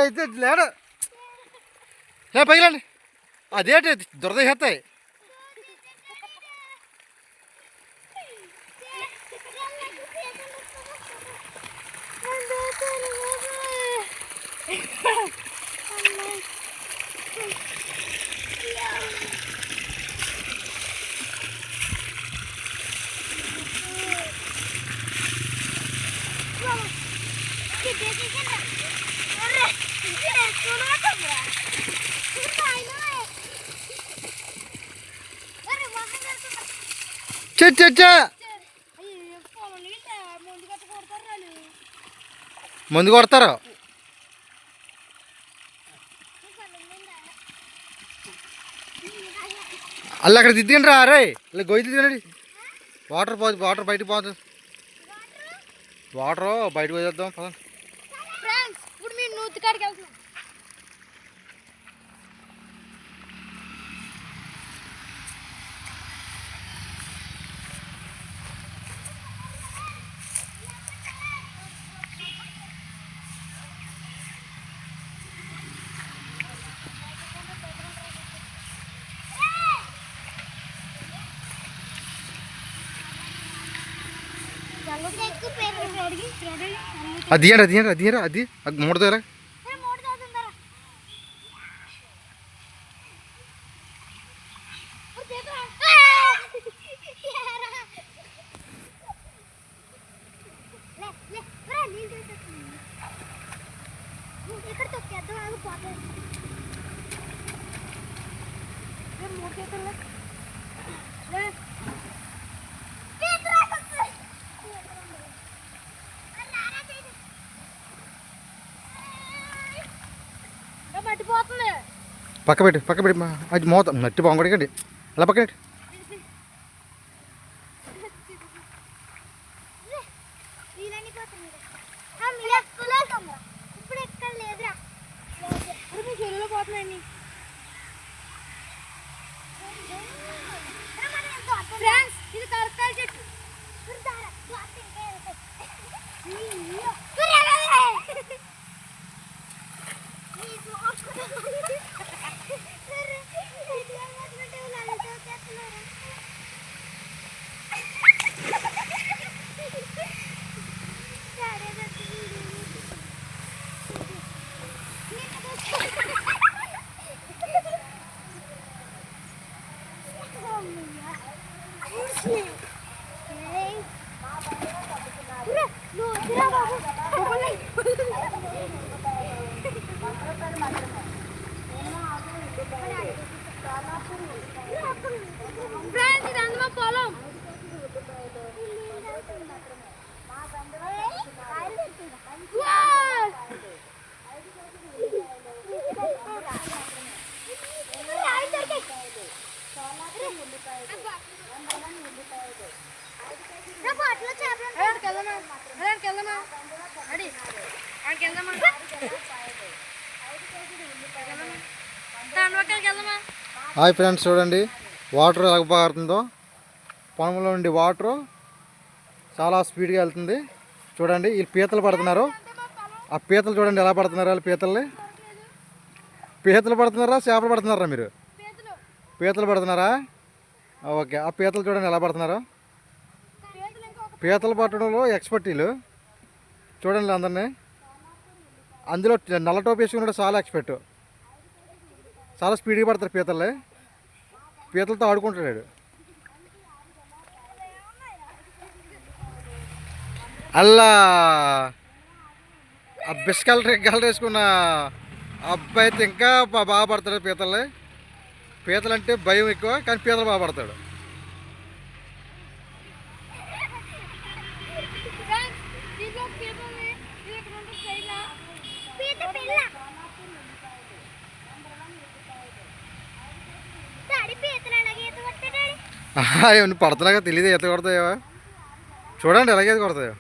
అయితే లేడు లే పైలండి అదేంటి దురద చేస్తాయి ముందు కొడతారు అల్ల అక్కడ దిద్దండి రా అరే ఇలా గొయ్యి దిద్దండి వాటర్ బయటకు పోతుంది వాటర్ బయటకు పోయేద్దాం పదండి అది అది మూడతో ఎలా పక్క పెట్టి అది మోత మట్టి బాగుండకండి అలా పక్క పెట్టి హాయ్ ఫ్రెండ్స్, చూడండి వాటర్ ఎలా పారుతుందో. పొలంలో నుండి వాటరు చాలా స్పీడ్గా వెళ్తుంది. చూడండి వీళ్ళు పీతలు పడుతున్నారు. ఆ పీతలు చూడండి ఎలా పడుతున్నారు. వాళ్ళు పీతలు పడుతున్నారా, చేపలు పడుతున్నారా? మీరు పీతలు పడుతున్నారా? ఓకే. ఆ పీతలు చూడండి ఎలా పడుతున్నారో. పీతలు పట్టడంలో ఎక్స్పర్ట్ వీళ్ళు. చూడండి అందరినీ. అందులో నల్ల టోపీ వేసుకున్నాడు చాలా ఎక్స్పర్ట్. చాలా స్పీడ్గా పడతారు పీతలతో ఆడుకుంటాడు. అల్లా ఆ బిస్కల్ రెగ్గలు వేసుకున్న అబ్బాయి అయితే ఇంకా బాగా పడతాడు పీతలు అంటే భయం ఎక్కువ, కానీ పీతలు బాగా పడతాడు. ఏమన్నా పడుతున్నాగా తెలియదు, ఈత కొడతాయో చూడండి ఎలాగైతే కొడతాయో.